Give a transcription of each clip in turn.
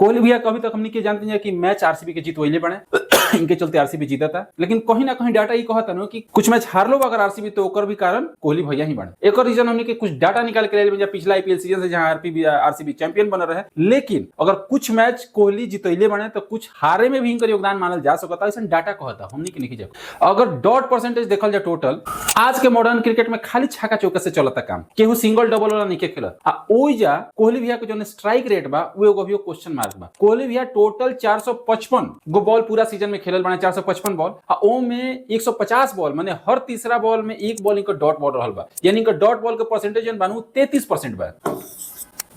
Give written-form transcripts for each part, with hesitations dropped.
कोहली भैया कभी तक हमने के जानते हैं कि मैच आरसीबी के जीत वही बने इनके चलते आरसीबी जीता था, लेकिन कहीं ना कहीं डाटा ये कहता ना कि कुछ मैच हार लो अगर आरसीबी तो ओकर भी कारण कोहली भैया ही बने। एक और रीजन हमने के कुछ डाटा निकाल के ले पिछला आईपीएल सीजन से जहां आरसीबी चैंपियन बन रहे, लेकिन अगर कुछ मैच कोहली जीतैले बने तो कुछ हारे में भी इनका योगदान मानल जा सकता है, ऐसा डाटा कहता हमने के नहीं जाए। अगर डॉट परसेंटेज देखल जाए टोटल आज के मॉडर्न क्रिकेट में खाली छक्का चौका से चलता काम, केहू सिंगल डबल वाला नहीं खेलत। आ ओइजा कोहली भैया के जो स्ट्राइक रेट बा वो एगो भी क्वेश्चन मार्क बा। कोहली भैया टोटल 455 गो बॉल पूरा सीजन में खेलल बने, 455 बॉल, आ ओ में 150 बॉल माने हर तीसरा बॉल में एक बॉल इनका डॉट बॉल रहल बा, यानी इनका डॉट बॉल के परसेंटेज बानू 33% बा।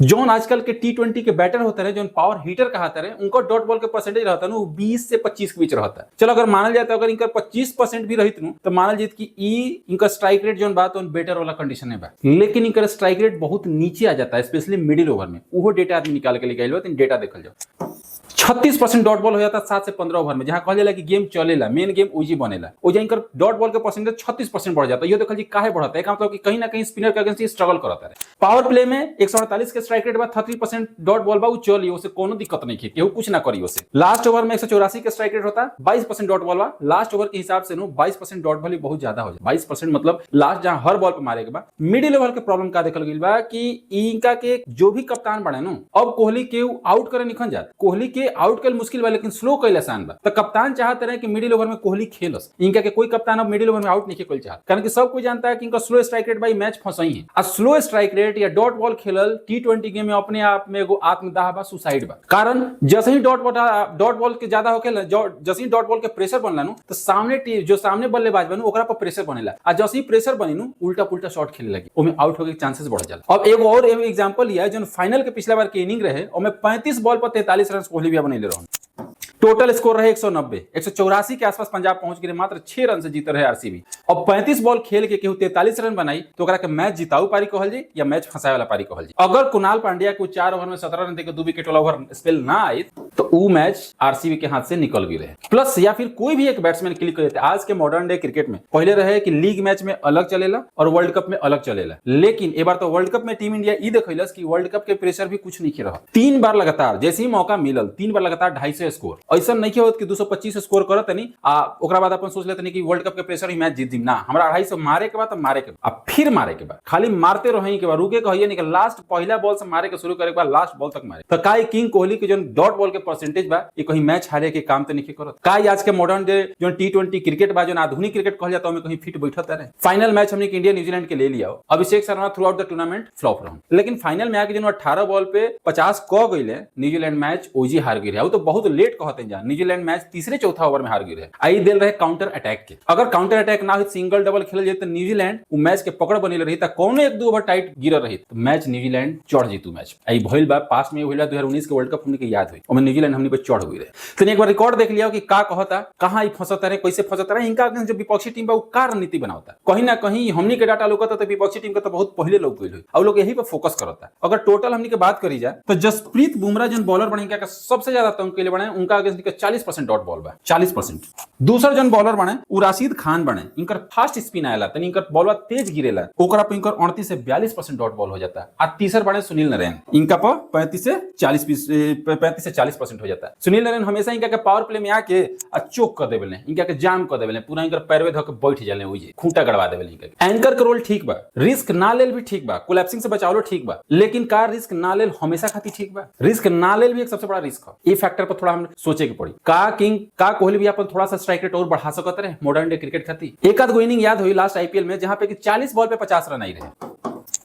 जोन आजकल के टी20 के बैटर होते रहे, जो पावर हीटर कहते रहे, उनका डॉट बॉल के परसेंटेज रहता है 20 से 25 के बीच रहता है। चलो अगर मानल जाता है अगर इनका 25% भी रहित तो मानल जीत की इनका स्ट्राइक रेट जो बात बेटर वाला कंडीशन है बा, लेकिन इनका स्ट्राइक रेट बहुत नीचे आ जाता है, स्पेशली मिडिल ओवर में। वो डेटा आदमी निकाल के लेके आइल, डेटा देखल जाओ 36% डॉट बॉल हो जाता है 7 से 15 ओवर में, जहां कहल जाला कि गेम चलेला, मेन गेम ओजी बनेला, ओजा इनकर डॉट बॉल के परसेंटेज 36% बढ़ जाता है। ये देखल जी काहे बढ़ता है, का मतलब कि कहीं ना कहीं स्पिनर के अगेंस्ट स्ट्रगल करता है। पावर प्ले में 148 के स्ट्राइक रेट बा, 33% डॉट बॉल बा, चली उसे कोनो दिक्कत नहीं है, केहू कुछ ना करी उसे। लास्ट ओवर में 184 के स्ट्राइक रेट होता, 22% डॉट बॉल बा। लास्ट ओवर के हिसाब से 22% डॉट बॉल बहुत ज्यादा हो जाए, 22% मतलब लास्ट जहां हर बॉल पे मारे के बाद। मिडिल ओवर के प्रॉब्लम का देखल गइल बा कि इनका के जो भी कप्तान बने नु, अब कोहली के आउट करे निखन जात, कोहली के आउट कल मुश्किल बा लेकिन स्लो कइल आसान बा। तो कप्तान चाहते रहे कि मिडिल ओवर में कोहली खेलस, इनका के कोई कप्तान अब मिडिल ओवर में आउट नहीं खेल चाहत, कारण कि सब कोई जानता है कि इनका स्लो स्ट्राइक रेट भाई मैच फंसई है। आ स्लो स्ट्राइक रेट या डॉट बॉल खेलल टी20 गेम में अपने आप में एगो आत्मदाह बा, सुसाइड बा। कारण जैसे ही डॉट बॉल के ज्यादा होके, जैसे ही डॉट बॉल के प्रेशर बनला नु तो सामने जो सामने बल्लेबाज बनू ओकरा पर प्रेशर बनेला, आ जैसे ही प्रेशर बनी नु उल्टा पुल्टा शॉट खेले लगी, ओमे आउट होके चांसेस बढ़ जाला। अब एगो और एग्जांपल लिया जो फाइनल के पिछला बार के इनिंग रहे, ओमे 35 बॉल पर 43 रन कोहली भी बनैले रहन। टोटल स्कोर रहे 190, 184 के आसपास पंजाब पहुंच गए, मात्र 6 रन से जीत रहे आरसीबी। और 35 बॉल खेल के केहू 43 रन बनाई तो ओकरा के मैच जिताऊ पारी कहल जी या मैच फंसाए वाला पारी कहल जी। अगर कुणाल पांड्या को 4 ओवर में 17 रन देके 2 विकेट वाला ओवर स्पेल ना आई तो वो मैच आरसीबी के हाथ से निकल गई रहे। प्लस या फिर कोई भी एक बैट्समैन क्लिक कर देते। आज के मॉडर्न डे क्रिकेट में पहले रहे कि लीग मैच में अलग चलेला और वर्ल्ड कप में अलग चलेला, लेकिन एक बार तो वर्ल्ड कप में टीम इंडिया ई देखैलस कि वर्ल्ड कप के प्रेशर भी कुछ नहीं रहा। 3 बार लगातार जैसे ही मौका मिलल 3 बार लगातार 250 स्कोर, ऐसा नहीं होत कि 225 स्कोर करत नहीं आ ओकरा बाद अपन सोच लेते नहीं कि वर्ल्ड कप के प्रेशर ही मैच जीत दी ना, हमरा 250 मारे के बाद तब मारे के बाद फिर मारे के बाद खाली मारते रहे के बाद रुके कहिए नहीं कि लास्ट पहला बॉल से मारे के शुरू करे के बाद लास्ट बॉल तक मारे। तो काई किंग कोहली के जो डॉट बॉल के परसेंटेज बा ये कहीं मैच हारे के काम तो नहीं करत। काई आज के मॉडर्न डे जो टी20 क्रिकेट बा जो आधुनिक क्रिकेट कहल जाता है कहीं फिट बैठत रहे। फाइनल मैच हमने इंडिया न्यूजीलैंड के ले लिया, अभिषेक शर्मा थ्रू आउट द टूर्नामेंट फ्लॉप रहा, लेकिन फाइनल में आके जो 18 बॉल पे 50 क गइले न्यूजीलैंड मैच ओजी हार गई है। तो बहुत लेट कहते हैं न्यूजीलैंड मैच तीसरे चौथा ओवर में हार गई है। आई दिल रहे काउंटर अटैक के, अगर काउंटर अटैक ना हो सिंगल डबल खेल जाए तो न्यूजीलैंड वो मैच के पकड़ बनी रही था, कौन 1-2 ओवर टाइट गिर रही तो मैच न्यूजीलैंड चढ़ जीतू। मैच आई भइल बा पास में भइल 2019 के वर्ल्ड कप हमने के याद हुई, और न्यूजीलैंड हमने पे चढ़ हुई रहे। तो एक बार रिकॉर्ड देख लिया कि का कहता कहां ही फंसता रहे, कैसे फंसता रहे, इनका जो विपक्षी टीम बा वो का रणनीति बनावता, कहीं ना कहीं हमनी के डाटा लोकता तो विपक्षी टीम का तो बहुत पहले लोग गइल हुई और लोग यही पे फोकस करता। अगर टोटल हमनी के बात करी जाए तो जसप्रीत बुमराह जो बॉलर बने का सबसे ज्यादा तंग के लिए बने, उनका अगेंस्ट 40% डॉट बॉल बा, 40%। दूसरा जन बॉलर बने वो राशिद खान बने, इनकर फास्ट स्पिन आएला तनी इनकर बॉल तेज गिरेला, ओकरा पे इनकर 38 से 42% डॉट बॉल हो जाता है। आ तीसर बने सुनील नारायण, इनका पर 35 से 40% हो जाता है। सुनील नारायण हमेशा इनका के पावर प्ले में आके चोक कर देबेले, इनका के जाम कर देबेले, पूरा इनकर पैरवे धक बैठ जाले, ओजे खूंटा गड़वा देबेले। इनका एंकर का रोल ठीक बा, रिस्क ना लेल भी ठीक बा, कोलैप्सिंग से बचावलो ठीक बा, लेकिन का रिस्क ना लेल हमेशा खाती ठीक बा, रिस्क ना लेल भी एक सबसे बड़ा रिस्क है। ये फैक्टर पर थोड़ा हम सोचे के पड़ी। का किंग का कोहली भी अपन थोड़ा सा स्ट्राइक रेट और बढ़ा सकते रहे मॉडर्न डे क्रिकेट खातिर। एक आध गो इनिंग याद हुई लास्ट आईपीएल में जहां पे कि 40 बॉल पे 50 रन आई रहे,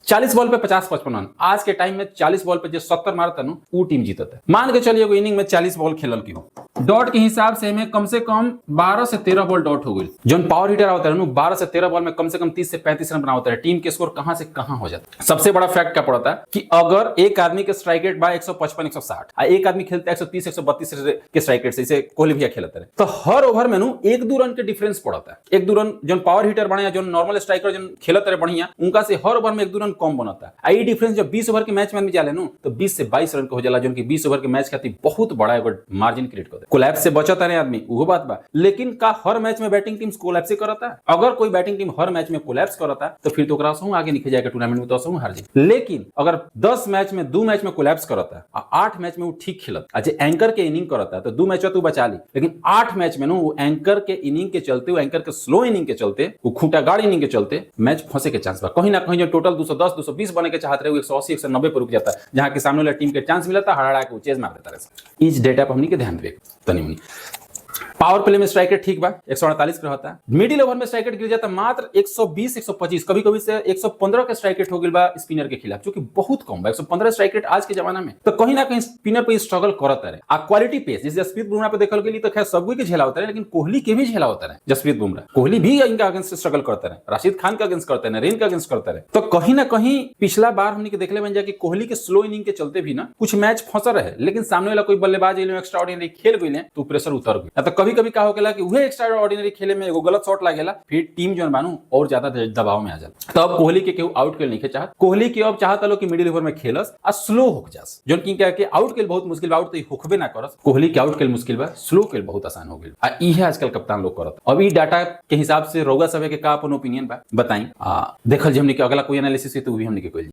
40 बॉल पे 50-55 रन। आज के टाइम में 40 बॉल पे जो 70 मारता नु वो टीम जीतता है। मान के चलिए इनिंग में 40 बॉल खेलल की हो, डॉट के हिसाब से में कम से कम 12 से 13 बॉल डॉट हो गई। जो पावर हिटर होता है ना 12 से 13 बॉल में कम से कम 30 से 35 रन बनाता है, टीम के स्कोर कहां से कहां हो जाता है। सबसे बड़ा फैक्ट क्या पड़ता है कि अगर एक आदमी के स्ट्राइक रेट बा 155-160 और एक आदमी खेलता है 130-132 के स्ट्राइक रेट से कोहली भैया खेलता है, तो हर ओवर में 1-2 रन के डिफरेंस पड़ता है। 1-2 रन जो पावर हिटर बने या जो नॉर्मल स्ट्राइकर जो खेलते रहे बढ़िया, उनका से हर ओवर में 1-2 रन कम बनता है। ये डिफरेंस जब 20 ओवर के मैच में जाले नु तो 20 से 22 रन का हो जाला, जो कि 20 ओवर के मैच खातिर बहुत बड़ा एगो मार्जिन क्रिएट कर दे। कोलैप्स से बचता नहीं आदमी, वो बात बा। लेकिन का हर मैच में बैटिंग टीम कोलैप्स से करता? अगर कोई बैटिंग टीम हर मैच में कोलैप्स करता तो फिर तो ओकरा संग आगे निकल जाएगा टूर्नामेंट में, तो संग हार जाए। लेकिन अगर 10 मैच में 2 मैच में कोलैप्स करता और 8 मैच में वो ठीक खेलत, आज एंकर के इनिंग करता तो 2 मैच तू बचा ली, लेकिन 8 मैच में वो एंकर के इनिंग के चलते, वो एंकर के स्लो इनिंग के चलते, वो खूंटा गाड़ इनिंग के चलते मैच फंसे के चांस बा। कहीं ना कहीं जो टोटल 210 220 बने के चाहते रहे, वो 180 190 पर रुक जाता, जहां के सामने वाला टीम के चांस मिलता, हड़ा के चेज मार देता रहे। इस डेटा पर हमनी के ध्यान देवे तनी मुनी। पावर प्ले में स्ट्राइक रेट ठीक बा 148 पे होता है। मिडिल ओवर में स्ट्राइक रेट गिर जाता मात्र 120 125, कभी कभी से 115 का स्ट्राइक रेट हो गया बा स्पिनर के खिलाफ, जो कि बहुत कम बा। 115 स्ट्राइक रेट आज के जमाना में, तो कहीं ना कहीं स्पिनर पे स्ट्रगल करता रहे। आ क्वालिटी पेस जैसे जसप्रीत बुमराह पे देखल गेली तो खैर सब के झेला होता है, लेकिन कोहली के भी झेला होता है। जसप्रीत बुमराह, कोहली भी इनका अगेंस्ट स्ट्रगल करता रहे, राशिद खान का अगेंस्ट करते रहे, नरेन का अगेंस्ट करता रहे। तो कहीं ना कहीं पिछला बार हमने देखले बन जाए कि कोहली के स्लो इनिंग के चलते भी ना कुछ मैच फंसा रहे, लेकिन सामने वाला कोई बल्लेबाज एक्स्ट्रा ऑर्डिनरी खेल गई तो प्रेशर उतर गई। तो कभी कभी का हो गया कि वह एक्स्ट्रा ऑर्डिनरी खेले में एगो गलत शॉट लागेला, फिर टीम जो बानू और ज्यादा दबाव में आ जाता। तो अब कोहली के केहू आउट खेल नहीं चाहत, कोहली के अब चाहता लो कि मिडिल ओवर में खेलस आ स्लो हो जास, जो कि क्या कि आउट खेल बहुत मुश्किल बा, आउट तो होखबे ना करस। कोहली के आउट खेल मुश्किल बा, स्लो खेल बहुत आसान हो गेल। आ इहे आजकल कप्तान लोग करत। अब ई डाटा के हिसाब से रउआ सब के का अपन ओपिनियन बा बताई, देखल जे हमनी के अगला कोई एनालिसिस है तो भी हमनी के कोई